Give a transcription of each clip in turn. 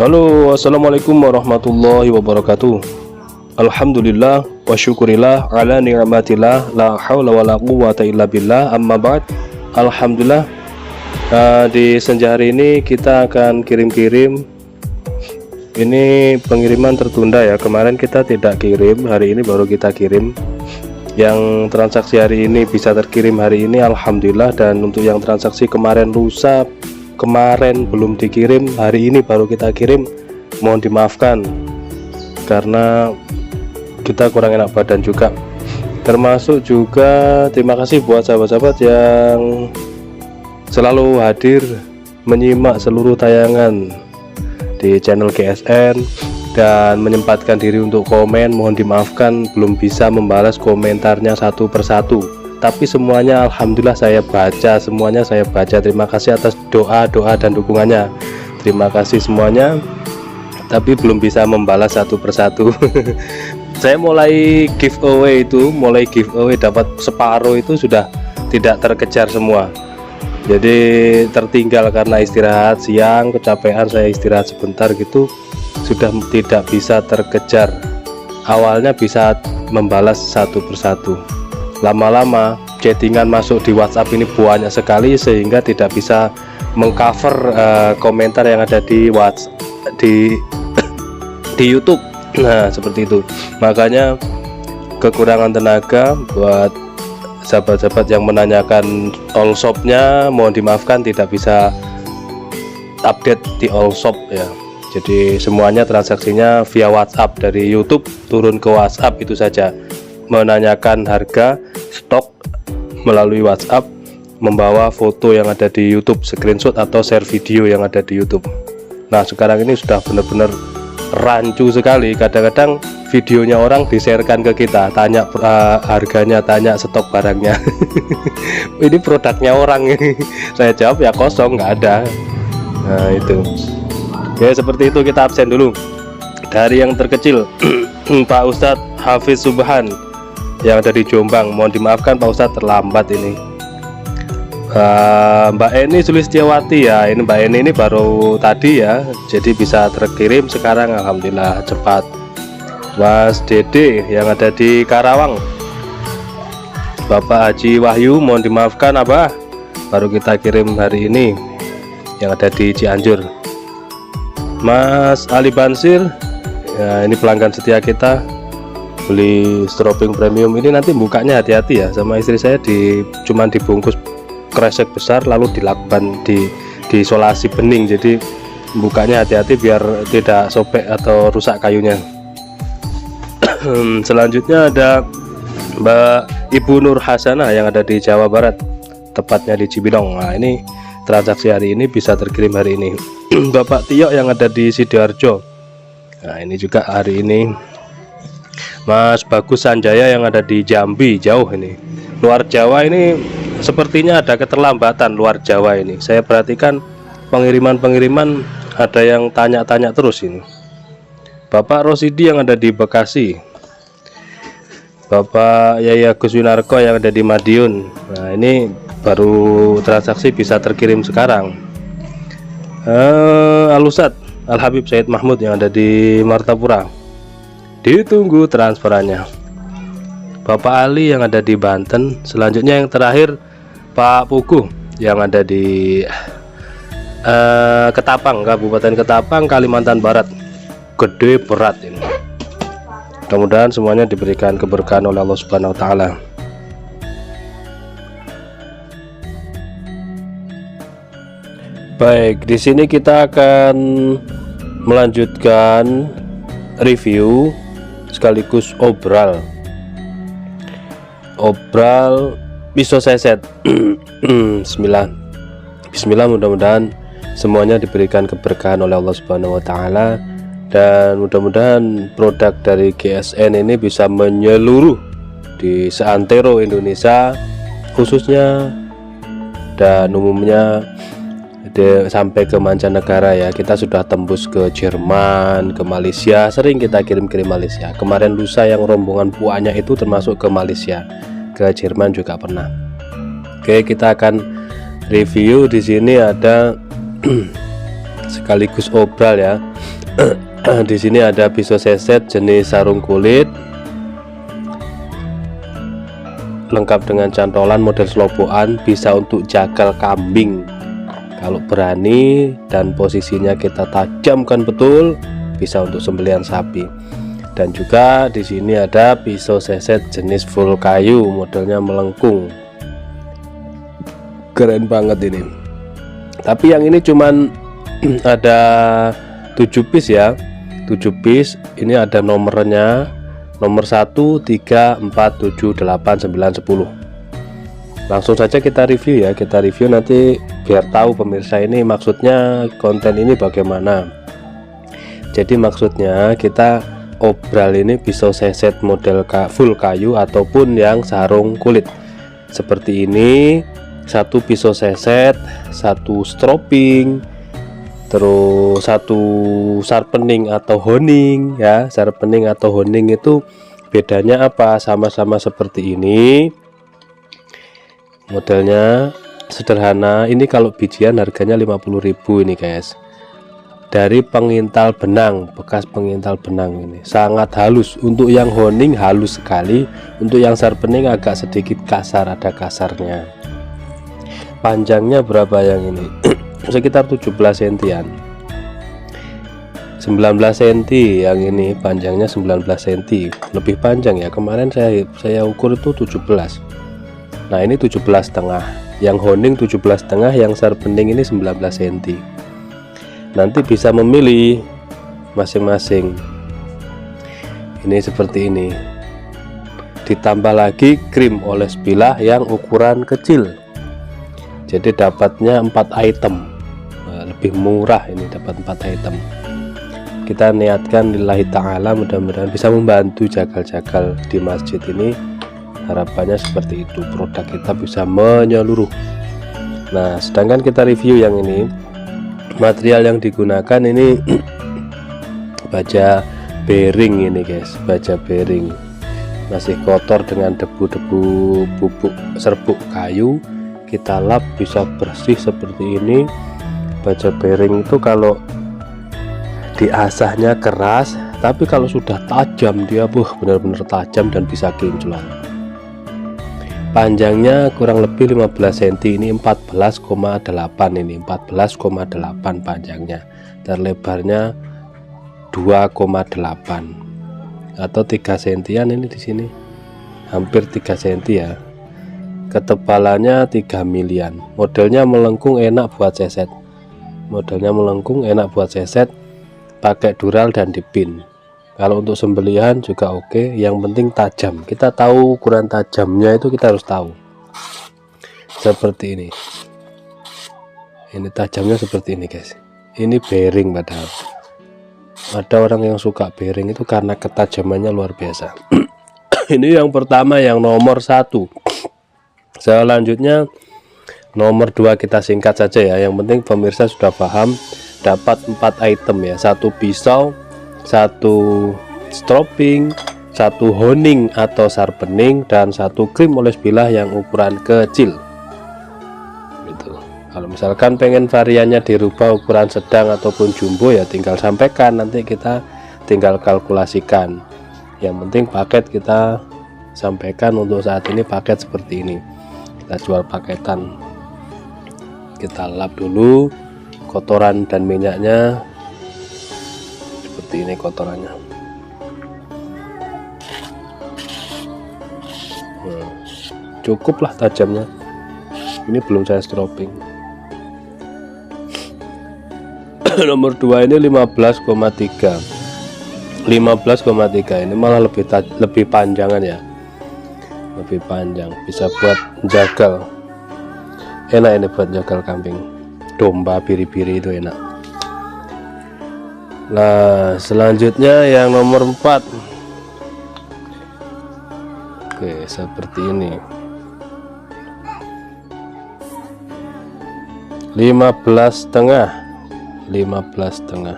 Halo, assalamualaikum warahmatullahi wabarakatuh. Alhamdulillah wa syukurillah ala ni'matillah la hawla wa la quwwata illa billah, amma ba'd. Alhamdulillah, di senja hari ini kita akan kirim-kirim. Ini pengiriman tertunda ya, kemarin kita tidak kirim, hari ini baru kita kirim. Yang transaksi hari ini bisa terkirim hari ini, alhamdulillah. Dan untuk yang transaksi kemarin lusa, kemarin belum dikirim, hari ini baru kita kirim, mohon dimaafkan karena kita kurang enak badan juga. Termasuk juga terima kasih buat sahabat-sahabat yang selalu hadir menyimak seluruh tayangan di channel GSN dan menyempatkan diri untuk komen. Mohon dimaafkan belum bisa membalas komentarnya satu persatu, tapi semuanya alhamdulillah saya baca, semuanya saya baca. Terima kasih atas doa-doa dan dukungannya, terima kasih semuanya, tapi belum bisa membalas satu persatu. Saya mulai giveaway dapat separuh itu sudah tidak terkejar semua, jadi tertinggal karena istirahat siang, kecapean, saya istirahat sebentar gitu, sudah tidak bisa terkejar. Awalnya bisa membalas satu persatu, lama-lama chattingan masuk di WhatsApp ini banyak sekali sehingga tidak bisa mengcover komentar yang ada di WhatsApp di YouTube. Nah seperti itu, makanya kekurangan tenaga. Buat sahabat-sahabat yang menanyakan all shopnya, mohon dimaafkan tidak bisa update di all shop ya. Jadi semuanya transaksinya via WhatsApp, dari YouTube turun ke WhatsApp itu saja. Menanyakan harga stok melalui WhatsApp, membawa foto yang ada di YouTube, screenshot atau share video yang ada di YouTube. Nah sekarang ini sudah benar-benar rancu sekali. Kadang-kadang videonya orang di-sharekan ke kita, tanya harganya, tanya stok barangnya. Ini produknya orang ini. Saya jawab ya kosong, nggak ada. Nah itu ya, seperti itu. Kita absen dulu. Dari yang terkecil Pak Ustadz Hafiz Subhan yang ada di Jombang, mohon dimaafkan Pak Ustadz terlambat ini. Mbak Eni Sulistiawati ya, ini Mbak Eni ini baru tadi ya, jadi bisa terkirim sekarang, alhamdulillah cepat. Mas Dede yang ada di Karawang, Bapak Haji Wahyu, mohon dimaafkan Abah, baru kita kirim hari ini yang ada di Cianjur. Mas Ali Bansir ya, ini pelanggan setia kita, beli strobing premium ini. Nanti bukanya hati-hati ya, sama istri saya cuman dibungkus kresek besar lalu dilakukan diisolasi bening, jadi bukanya hati-hati biar tidak sobek atau rusak kayunya. Selanjutnya ada Mbak Ibu Nur Hasanah yang ada di Jawa Barat, tepatnya di Cibinong. Nah ini transaksi hari ini bisa terkirim hari ini. Bapak Tio yang ada di Sidoarjo, nah ini juga hari ini. Mas Bagus Sanjaya yang ada di Jambi, jauh ini, luar Jawa ini. Sepertinya ada keterlambatan luar Jawa ini. Saya perhatikan pengiriman ada yang tanya-tanya terus ini. Bapak Rosidi yang ada di Bekasi, Bapak Yaya Gus Winarko yang ada di Madiun. Nah ini baru transaksi bisa terkirim sekarang. Alusat Al Habib Said Mahmud yang ada di Martapura, ditunggu transferannya. Bapak Ali yang ada di Banten. Selanjutnya yang terakhir Pak Pugu yang ada di Ketapang, Kabupaten Ketapang, Kalimantan Barat. Gede berat ini. Mudah-mudahan semuanya diberikan keberkahan oleh Allah Subhanahu wa taala. Baik, di sini kita akan melanjutkan review sekaligus obral pisau seset. Bismillah, mudah-mudahan semuanya diberikan keberkahan oleh Allah Subhanahu wa taala, dan mudah-mudahan produk dari GSN ini bisa menyeluruh di seantero Indonesia khususnya dan umumnya sampai ke mancanegara ya. Kita sudah tembus ke Jerman, ke Malaysia, sering kita kirim-kirim Malaysia. Kemarin lusa yang rombongan buahnya itu termasuk ke Malaysia, ke Jerman juga pernah. Oke, kita akan review. Di sini ada sekaligus obral ya. Di sini ada pisau seset jenis sarung kulit, lengkap dengan cantolan model selobokan, bisa untuk jagal kambing kalau berani, dan posisinya kita tajamkan betul, bisa untuk sembelihan sapi. Dan juga di sini ada pisau seset jenis full kayu, modelnya melengkung, keren banget ini. Tapi yang ini cuman ada 7 piece ya, 7 piece. Ini ada nomornya, nomor 1, 3, 4, 7, 8, 9, 10. Langsung saja kita review ya, kita review nanti biar tahu pemirsa ini maksudnya konten ini bagaimana. Jadi maksudnya kita obral ini pisau seset model full kayu ataupun yang sarung kulit seperti ini. Satu pisau seset, satu stropping, terus satu sharpening atau honing ya. Sharpening atau honing itu bedanya apa? Sama-sama seperti ini, modelnya sederhana. Ini kalau bijian harganya 50.000 ini guys, dari pengintal benang, bekas pengintal benang. Ini sangat halus. Untuk yang honing halus sekali, untuk yang sharpening agak sedikit kasar, ada kasarnya. Panjangnya berapa yang ini? Sekitar 17 sentian, 19 cm yang ini, panjangnya 19 cm, lebih panjang ya. Kemarin saya ukur itu 17. Nah ini 17,5, yang honing 17,5, yang sharpening ini 19 cm. Nanti bisa memilih masing-masing. Ini seperti ini, ditambah lagi krim oles bilah yang ukuran kecil, jadi dapatnya 4 item. Lebih murah ini, dapat 4 item. Kita niatkan lillahi ta'ala, mudah-mudahan bisa membantu jagal-jagal di masjid ini. Harapannya seperti itu, produk kita bisa menyeluruh. Nah sedangkan kita review yang ini, material yang digunakan ini baja bearing ini guys, baja bearing masih kotor dengan debu-debu bubuk serbuk kayu. Kita lap bisa bersih seperti ini. Baja bearing itu kalau diasahnya keras, tapi kalau sudah tajam dia benar-benar tajam dan bisa kinclong. Panjangnya kurang lebih 15 cm, ini 14,8, ini 14,8 panjangnya, dan lebarnya 2,8 atau 3 sentian ini di sini, hampir 3 cm ya. Ketebalannya 3 milian. Modelnya melengkung, enak buat seset. Modelnya melengkung, enak buat seset, pakai dural dan dipin. Kalau untuk sembelihan juga oke, yang penting tajam. Kita tahu ukuran tajamnya itu, kita harus tahu. Seperti ini. Ini tajamnya seperti ini guys. Ini bearing padahal. Ada orang yang suka bearing itu karena ketajamannya luar biasa. Ini yang pertama, yang nomor 1. Selanjutnya nomor 2 kita singkat saja ya. Yang penting pemirsa sudah paham, dapat 4 item ya. 1 pisau, 1 stropping, 1 honing atau sharpening, dan 1 krim oles bilah yang ukuran kecil gitu. Kalau misalkan pengen variannya dirubah ukuran sedang ataupun jumbo ya tinggal sampaikan, nanti kita tinggal kalkulasikan. Yang penting paket kita sampaikan. Untuk saat ini paket seperti ini, kita jual paketan. Kita lap dulu kotoran dan minyaknya, seperti ini kotorannya. Cukuplah tajamnya. Ini belum saya stropping. Nomor 2 ini 15,3, 15,3, ini malah lebih panjangan ya, lebih panjang, bisa buat jagal. Enak ini buat jagal kambing, domba, biri-biri itu enak. Nah selanjutnya yang nomor 4. Oke, seperti ini, 15,5, 15,5,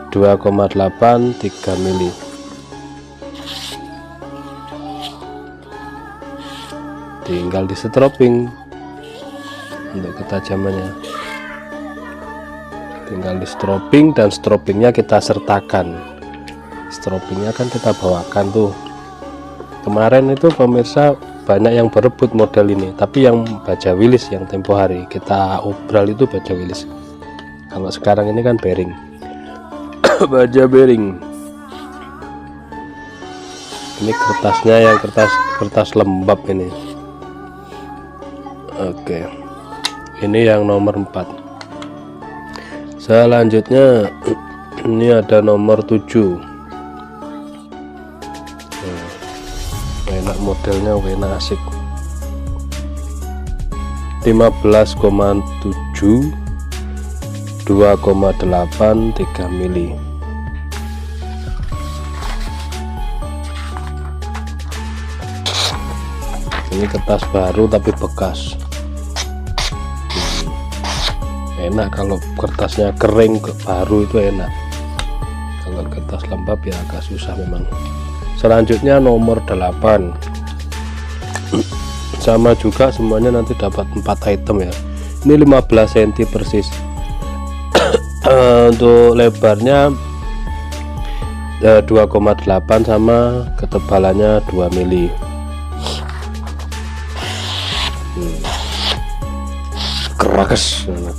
2,8, 3 mili. Tinggal di stropping untuk ketajamannya. tinggal di stropping, dan stroppingnya kita sertakan. Stroppingnya kan kita bawakan tuh. Kemarin itu pemirsa banyak yang berebut model ini, tapi yang baja Willis yang tempo hari kita obral itu baja Willis. Kalau sekarang ini kan bearing. Baja bearing. Ini kertasnya yang kertas lembab ini. Oke. Ini yang nomor 4. Selanjutnya ini ada nomor 7. Enak modelnya, enak asik. 15,7 2,8 3 mili. Ini kertas baru tapi bekas. Enak kalau kertasnya kering baru itu enak. Kalau kertas lembab ya agak susah memang. Selanjutnya nomor 8. Sama juga semuanya nanti dapat 4 item ya. Ini 15 cm persis. Untuk lebarnya 2,8 sama ketebalannya 2 mili.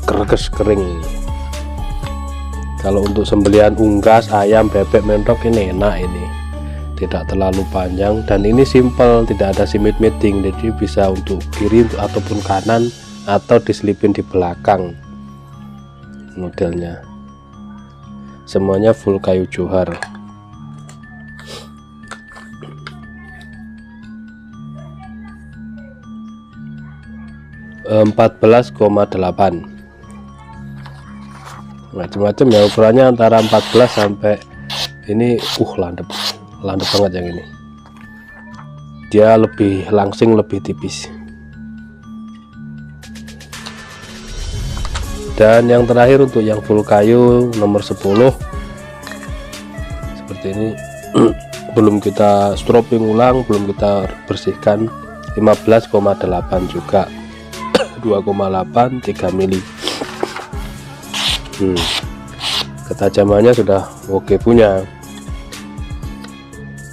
Kerekes kering. Kalau untuk sembelihan unggas, ayam, bebek, mentok ini enak, ini tidak terlalu panjang dan ini simple, tidak ada simit-miting, jadi bisa untuk kiri ataupun kanan atau diselipin di belakang. Modelnya semuanya full kayu johar. Belas 14,8 macam-macam ya ukurannya, antara 14 sampai ini landep banget yang ini. Dia lebih langsing, lebih tipis. Dan yang terakhir untuk yang full kayu nomor 10 seperti ini. Belum kita stropping ulang, belum kita bersihkan. 15,8 juga. 2,8 3 mili. Ketajamannya sudah oke punya.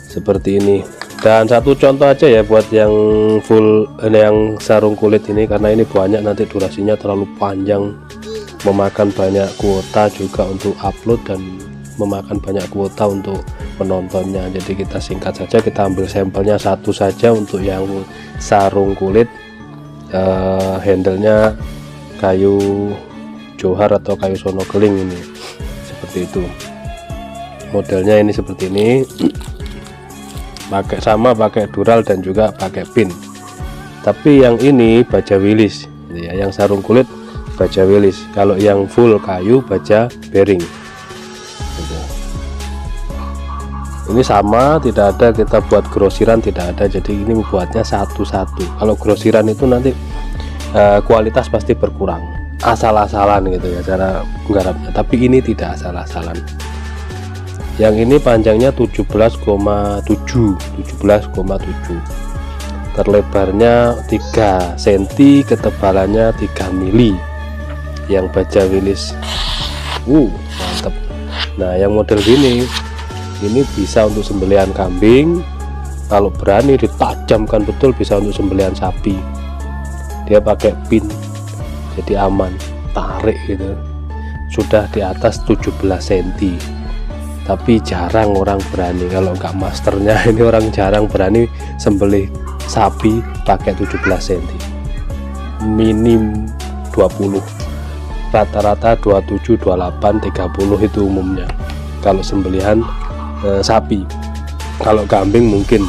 Seperti ini. Dan satu contoh aja ya buat yang full yang sarung kulit ini, karena ini banyak nanti durasinya terlalu panjang, memakan banyak kuota juga untuk upload dan memakan banyak kuota untuk menontonnya. Jadi kita singkat saja, kita ambil sampelnya satu saja untuk yang sarung kulit. Handlenya kayu johar atau kayu sonokeling ini, seperti itu. Modelnya ini seperti ini, pakai dural dan juga pakai pin. Tapi yang ini baja Willis ya, yang sarung kulit baja Willis. Kalau yang full kayu baja bearing. Ini sama, tidak ada kita buat grosiran, tidak ada. Jadi ini membuatnya satu-satu. Kalau grosiran itu nanti kualitas pasti berkurang, asal-asalan gitu ya cara menggarapnya. Tapi ini tidak asal-asalan. Yang ini panjangnya 17,7, terlebarnya 3 cm, ketebalannya 3 mili. Yang baja Willis, mantap. Nah, yang model gini ini bisa untuk sembelihan kambing, kalau berani ditajamkan betul bisa untuk sembelihan sapi. Dia pakai pin jadi aman, tarik gitu, sudah di atas 17 cm. Tapi jarang orang berani, kalau nggak masternya ini orang jarang berani sembelih sapi pakai 17 cm. Minim 20, rata-rata 27, 28, 30 itu umumnya kalau sembelihan sapi. Kalau kambing mungkin.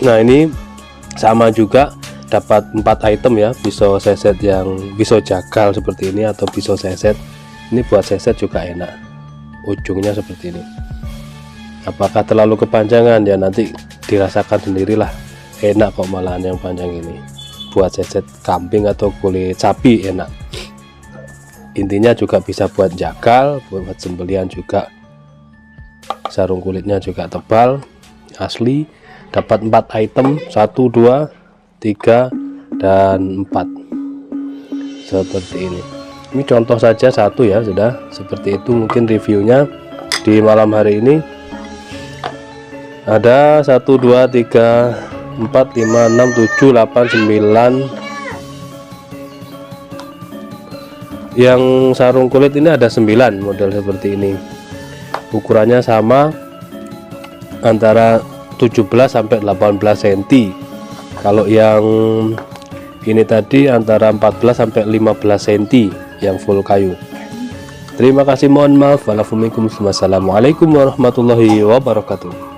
Nah, ini sama juga dapat 4 item ya, pisau seset yang pisau jagal seperti ini atau pisau seset. Ini buat seset juga enak, ujungnya seperti ini. Apakah terlalu kepanjangan ya, nanti dirasakan sendirilah. Enak kok malahan yang panjang ini, buat seset kambing atau kulit sapi enak. Intinya juga bisa buat jagal, buat sembelihan juga. Sarung kulitnya juga tebal, asli. Dapat 4 item, 1, 2, 3, dan 4 seperti ini. Ini contoh saja satu ya, sudah seperti itu mungkin reviewnya di malam hari ini. Ada 1 2 3 4 5 6 7 8 9. Yang sarung kulit ini ada 9 model seperti ini. Ukurannya sama antara 17 sampai 18 cm. Kalau yang ini tadi antara 14 sampai 15 cm yang full kayu. Terima kasih, mohon maaf. Wassalamualaikum warahmatullahi wabarakatuh.